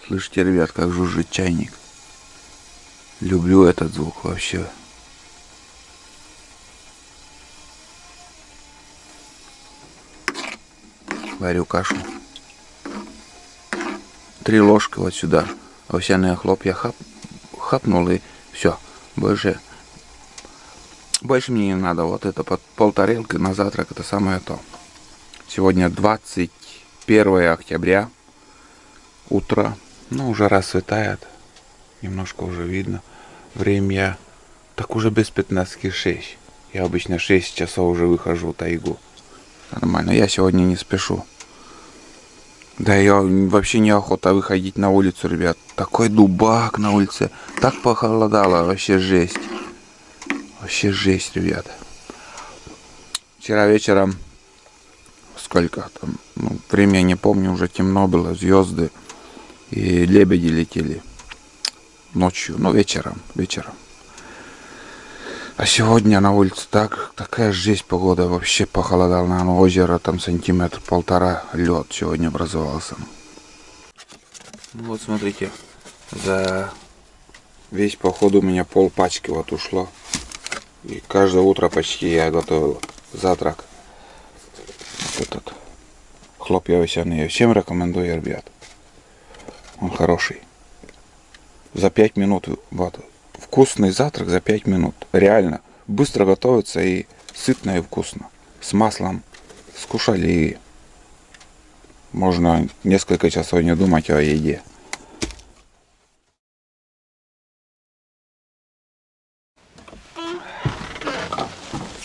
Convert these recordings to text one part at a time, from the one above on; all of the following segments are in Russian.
Слышите, ребят, как жужжит чайник? Люблю этот звук вообще. Варю кашу. 3 ложки вот сюда. Овсяные хлопья хапнул и все. Больше мне не надо. Вот это под полтарелки на завтрак, это самое то. Сегодня 21 октября. Утро. Ну, уже рассветает. Немножко уже видно. Время так уже без 15:06. Я обычно 6 часов уже выхожу в тайгу. Нормально. Я сегодня не спешу. Да, я вообще неохота выходить на улицу, ребят. Такой дубак на улице. Так похолодало. Вообще жесть. Вообще жесть, ребят. Вчера вечером, сколько там, время не помню, уже темно было, звезды и лебеди летели ночью, вечером. А сегодня на улице такая жесть погода, вообще похолодало, наверное, озеро там 1-1,5 лед сегодня образовался. Вот смотрите, за весь поход у меня полпачки вот ушло. И каждое утро почти я готовил завтрак. Вот этот хлопья овсяные. Всем рекомендую, ребят. Он хороший. За 5 минут. Вот. Вкусный завтрак за 5 минут. Реально. Быстро готовится и сытно и вкусно. С маслом. Скушали и можно несколько часов не думать о еде.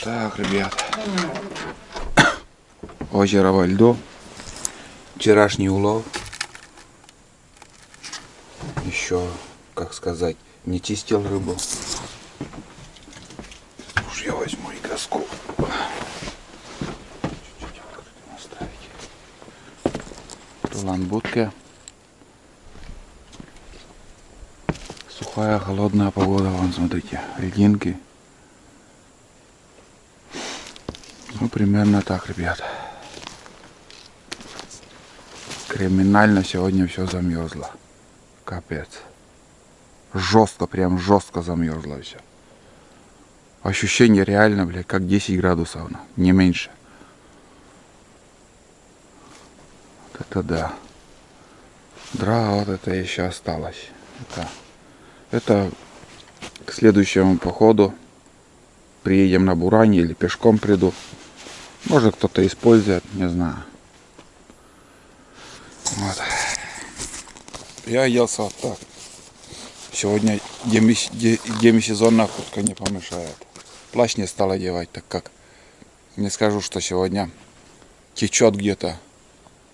Так, ребят. Озеро во льду. Вчерашний улов. Еще, как сказать, не чистил рыбу. Уж я возьму и газку. Чуть-чуть открытым оставить. Рулан будки. Сухая, холодная погода. Вон, смотрите, льдинки. Ну, примерно так, ребят. Криминально сегодня все замерзло. Капец. Жестко, прям жестко замерзло все. Ощущение реально, блядь, как 10 градусов, не меньше. Вот это да. Дрова вот это еще осталось. Это к следующему походу. Приедем на Буране или пешком приду. Может кто-то использует, не знаю. Вот. Я оделся вот так. Сегодня демисезонная куртка не помешает. Плащ не стал одевать, так как не скажу, что сегодня течет где-то.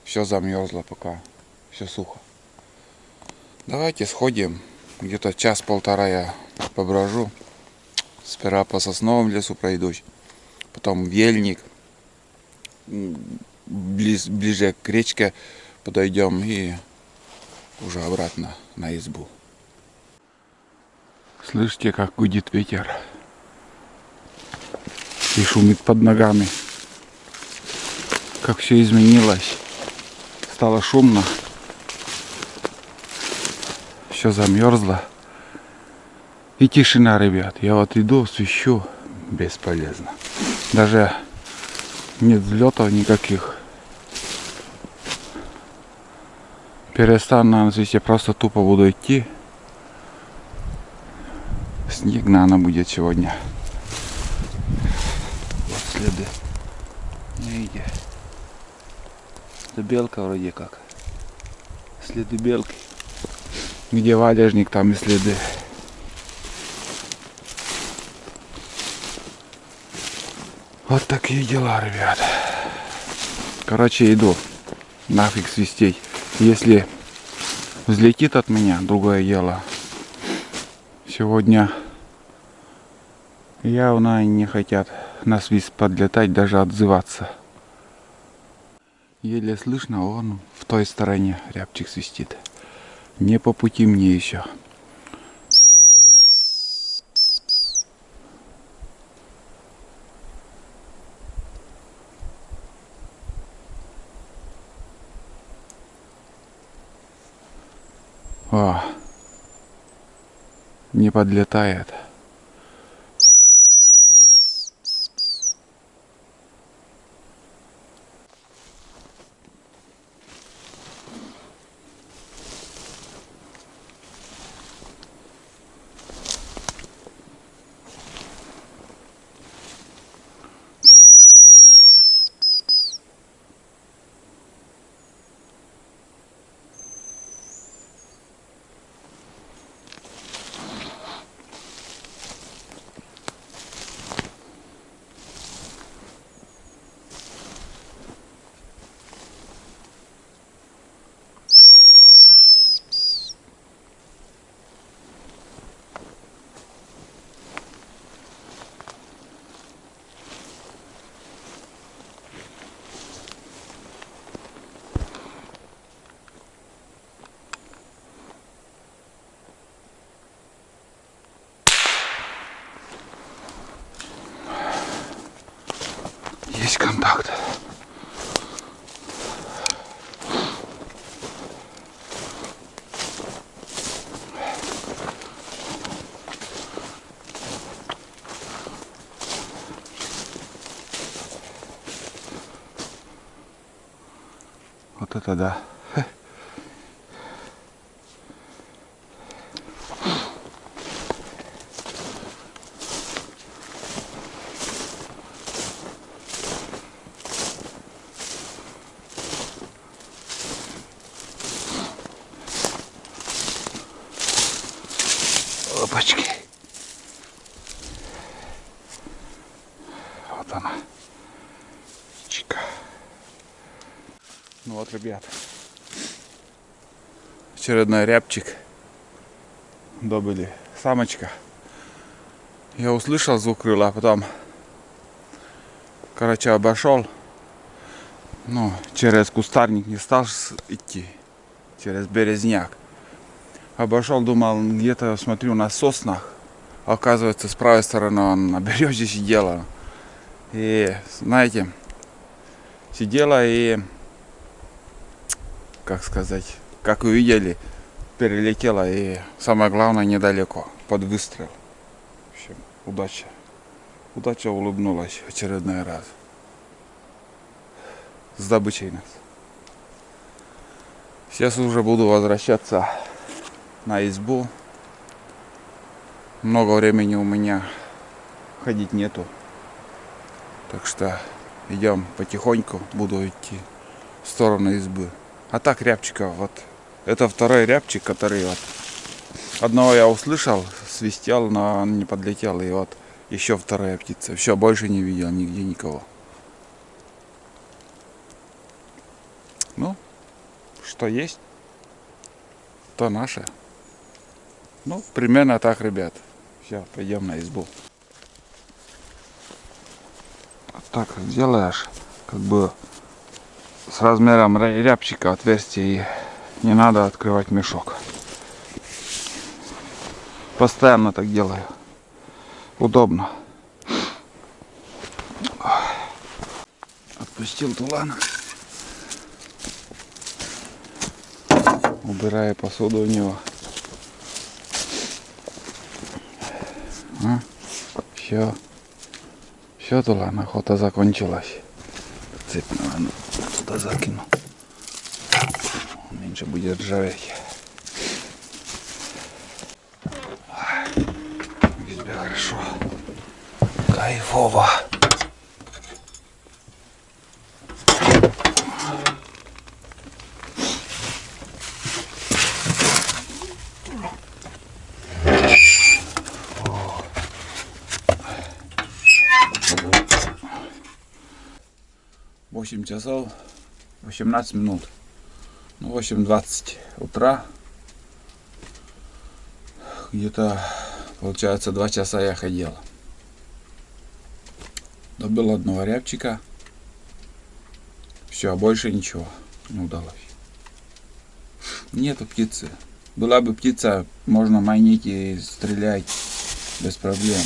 Все замерзло пока. Все сухо. Давайте сходим. Где-то час-полтора я поброжу. Сперва по сосновому лесу пройдусь. Потом в ельник. Ближе к речке подойдем и уже обратно на избу. Слышите, как гудит ветер и шумит под ногами. Как все изменилось. Стало шумно. Все замерзло. И тишина, ребят. Я вот иду, свищу. Бесполезно. Даже нет взлетов никаких. Перестану, наверное, свистеть. Просто тупо буду идти. Снег, наверное, будет сегодня. Вот следы. Не иди. Это белка вроде как. Следы белки. Где валежник, там и следы. Вот такие дела, ребят. Короче, иду. Нафиг свистеть. Если взлетит от меня, другое дело. Сегодня явно не хотят на свист подлетать, даже отзываться. Еле слышно, вон в той стороне рябчик свистит. Не по пути мне еще. О, не подлетает. Есть контакт. Вот это да. Опачки. Вот она. Чика. Ну вот, ребят. Очередной рябчик. Добыли. Самочка. Я услышал звук крыла, а потом, короче, обошел. Ну, через кустарник не стал идти. Через березняк. Обошел, думал, где-то, смотрю, на соснах. Оказывается, с правой стороны он на березе сидела. И, знаете, сидела и, как сказать, как вы видели, перелетела. И самое главное, недалеко, под выстрел. В общем, удача. Удача улыбнулась в очередной раз. С добычей нас. Сейчас уже буду возвращаться на избу. Много времени у меня ходить нету. Так что идем потихоньку. Буду идти в сторону избы. А так рябчика вот. Это второй рябчик, который вот. Одного я услышал, свистел, но он не подлетел. И вот еще вторая птица. Все, больше не видел нигде никого. Ну, что есть, то наше. Ну, примерно так, ребят. Все, пойдем на избу. Вот так делаешь, как бы с размером рябчика отверстие, и не надо открывать мешок. Постоянно так делаю. Удобно. Отпустил тулан. Убираю посуду у него. Все. Все, тулан, охота закончилась. Цепь, наверное, туда закину. Меньше будет ржаветь. Тебе хорошо. Кайфово. Восемь часов 18 минут. Ну, 8:20 утра. Где-то, получается, 2 часа я ходил. Добыл одного рябчика. Все, больше ничего не удалось. Нету птицы. Была бы птица, можно майнить и стрелять без проблем.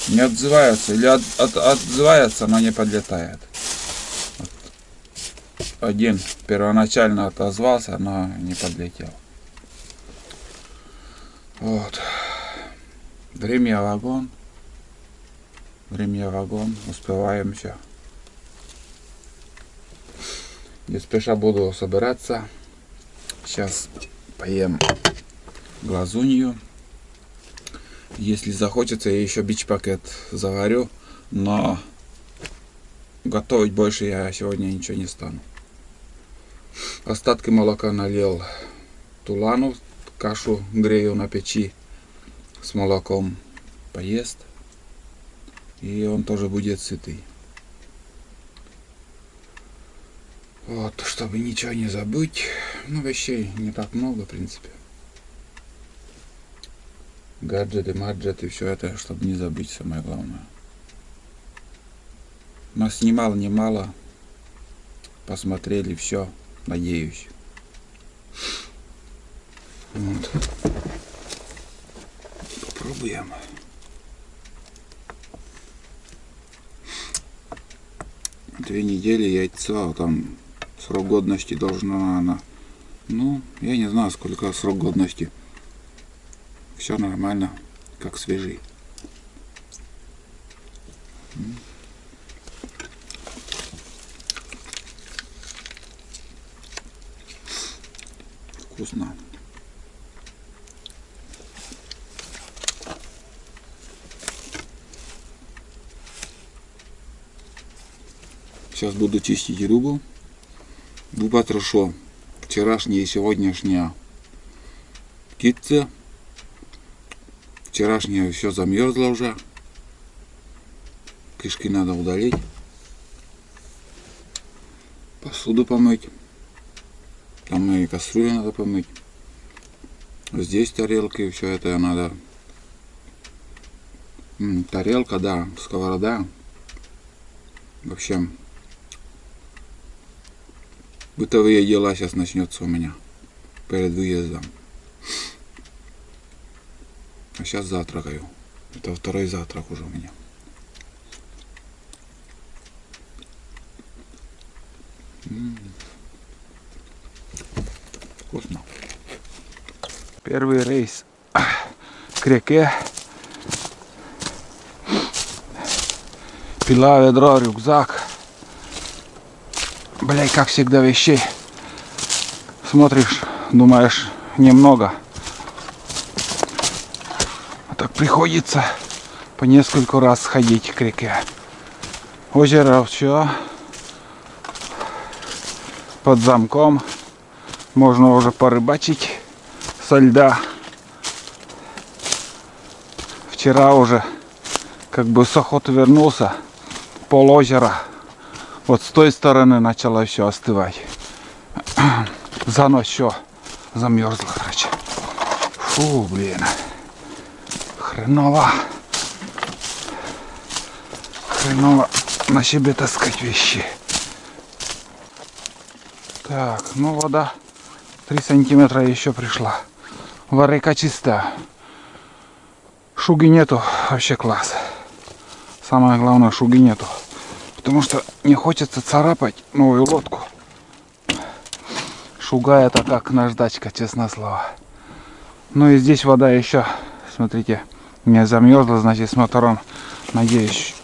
Не отзываются, или отзывается, но не подлетает. Вот. Один первоначально отозвался, но не подлетел. Вот. Время вагон. Время вагон. Успеваем все. Не спеша буду собираться. Сейчас поем глазунью. Если захочется, я еще бич-пакет заварю. Но готовить больше я сегодня ничего не стану. Остатки молока налил Тулану. Кашу грею на печи с молоком. Поест. И он тоже будет сытый. Вот, чтобы ничего не забыть. Ну, вещей не так много, в принципе. Гаджеты, маджеты, все это, чтобы не забыть, самое главное. Наснимал немало. Посмотрели все, надеюсь. Вот. Попробуем. Две недели яйцо, там срок годности должна она. Ну, я не знаю, сколько срок годности. Все нормально, как свежий. Вкусно. Сейчас буду чистить рыбу. Потрошу вчерашняя и сегодняшняя птица. Вчерашняя все замерзло уже. Кишки надо удалить. Посуду помыть. Там и кастрюлю надо помыть. Здесь тарелки, все это надо. Тарелка, да, сковорода. В общем, бытовые дела сейчас начнется у меня перед выездом. А сейчас завтракаю. Это второй завтрак уже у меня. Вкусно. Первый рейс к реке. Пила, ведро, рюкзак. Блядь, как всегда вещей. Смотришь, думаешь, немного. А так приходится по несколько раз ходить к реке. Озеро все под замком. Можно уже порыбачить со льда. Вчера уже как бы с охоты вернулся. Пол озера. Вот с той стороны начало все остывать. За ночь все замерзло, короче. Фу, блин. Хреново. Хреново на себе таскать вещи. Так, ну вода 3 сантиметра еще пришла. Варейка чистая. Шуги нету, вообще класс. Самое главное, шуги нету. Потому что не хочется царапать новую лодку. Шуга это как наждачка, честное слово. Ну и здесь вода еще, смотрите, не замерзла, значит с мотором, надеюсь,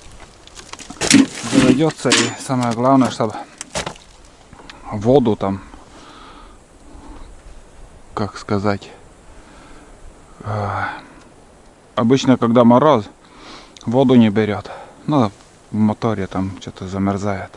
заведется. И самое главное, чтобы воду там, как сказать, обычно когда мороз, воду не берет. Ну, в моторе там что-то замерзает.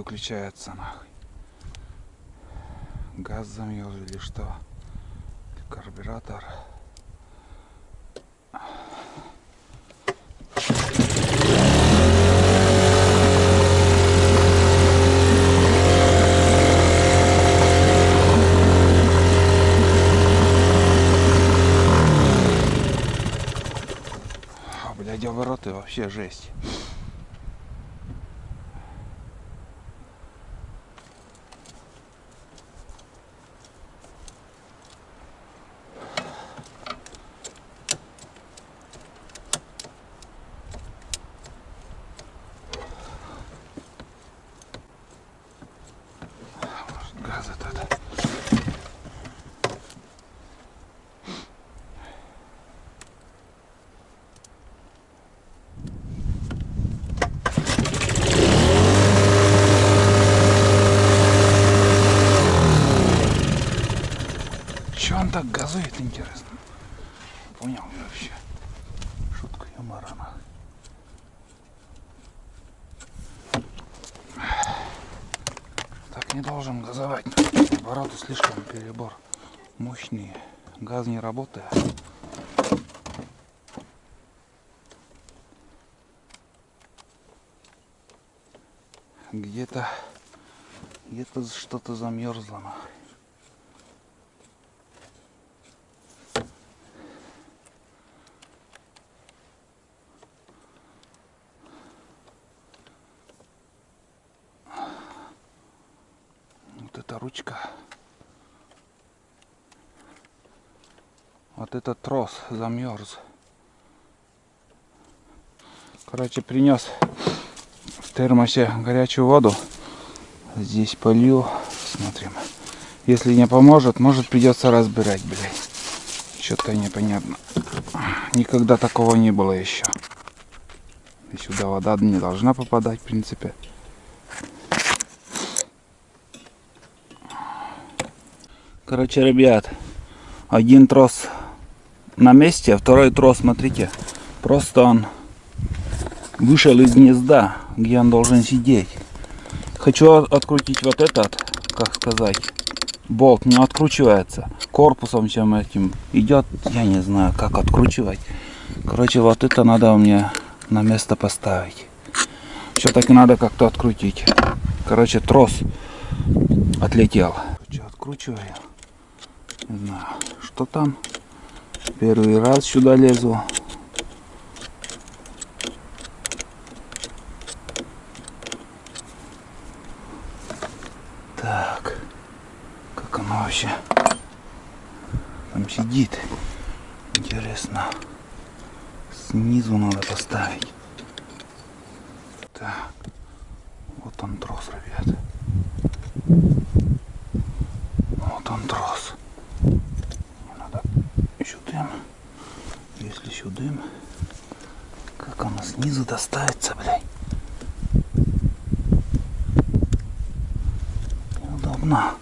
выключается нахуй. Газ замёрз или что? Карбюратор. Блядь, обороты вообще жесть. Газ этот. Че он так газует, интересно? Понял я вообще. Шутка юмора. Так не должен газовать. Обороты слишком перебор. Мощные. Газ не работает. Где-то что-то замерзло. Вот эта ручка. Вот этот трос замерз. Короче, принес в термосе горячую воду. Здесь полью. Смотрим. Если не поможет, может придется разбирать, блядь. Что-то непонятно. Никогда такого не было еще. И сюда вода не должна попадать, в принципе. Короче, ребят, один трос на месте, а второй трос, смотрите, просто он вышел из гнезда, где он должен сидеть. Хочу открутить вот этот, как сказать, болт, не откручивается. Корпусом чем этим идет, я не знаю, как откручивать. Короче, вот это надо мне на место поставить. Все-таки надо как-то открутить. Короче, трос отлетел. Короче, откручиваю. Не знаю, что там. Первый раз сюда лезу. Так, как оно вообще там сидит? Интересно. Снизу надо поставить. Так, вот он трос, ребят. Вот он трос. Надо сюда. Если сюда, как оно снизу доставится, блядь. Неудобно.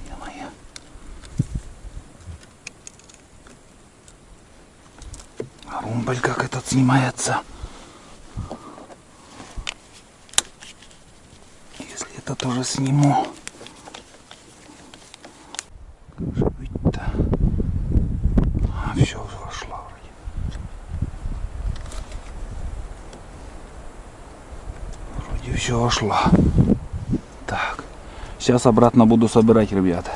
Ё-моё. А румбль как этот снимается. Если это тоже сниму. Как же быть-то? А, все уже вошло вроде. Вроде все вошло. Так. Сейчас обратно буду собирать, ребята.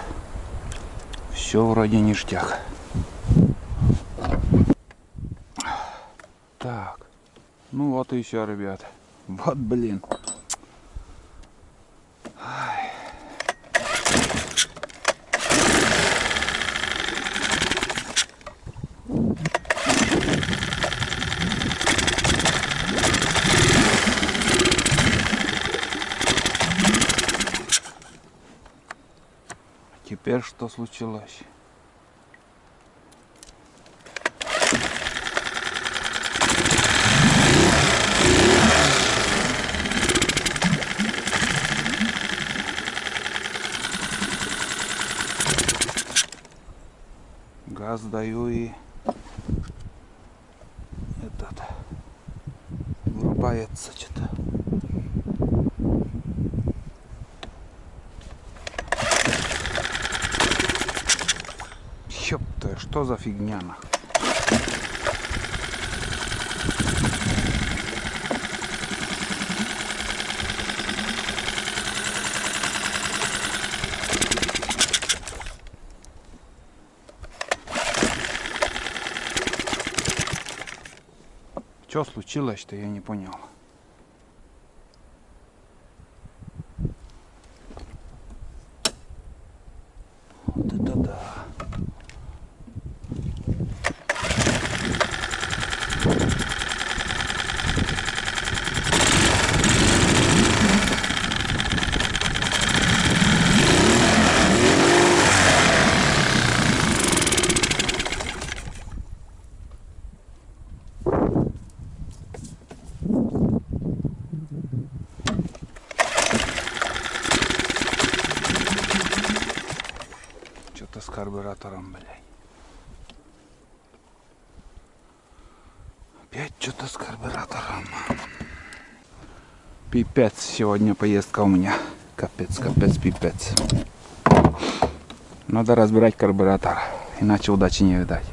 Все вроде ништяк. Так. Ну вот и все, ребята. Вот, блин. Ай. Теперь что случилось? Газ даю и этот вырубается что-то. Ёпта, что за фигня нахуй? Что случилось-то, я не понял. Вот это да. Что-то с карбюратором, блядь. Опять что-то с карбюратором. Пипец, сегодня поездка у меня. Капец, капец, пипец. Надо разбирать карбюратор, иначе удачи не видать.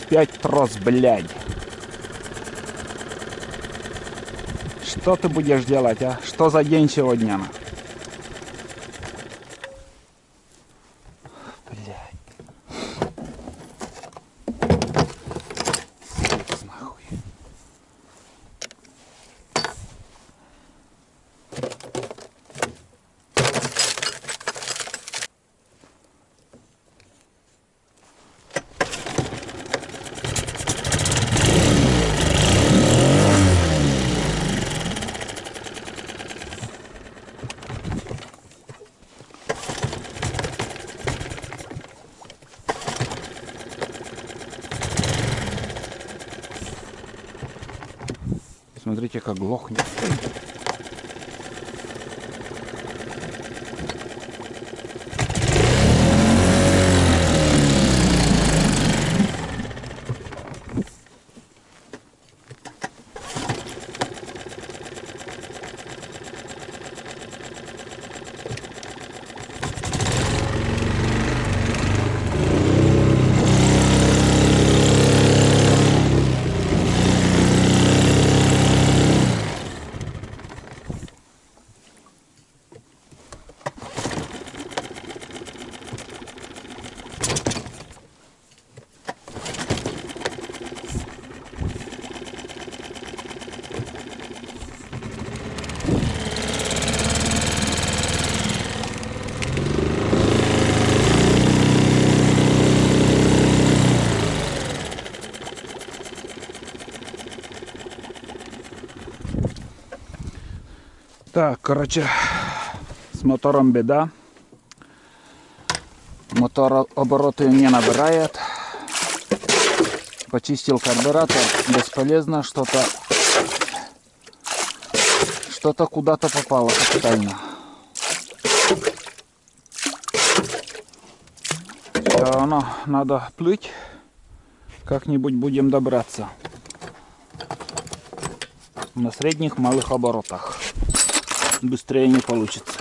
Опять трос, блядь. Что ты будешь делать, а? Что за день сегодня? Блядь. Сыпс, нахуй. Смотрите, как глохнет. Так, короче, с мотором беда. Мотор обороты не набирает. Почистил карбюратор, бесполезно, что-то куда-то попало капитально. Все равно надо плыть, как-нибудь будем добраться. На средних малых оборотах. Быстрее не получится.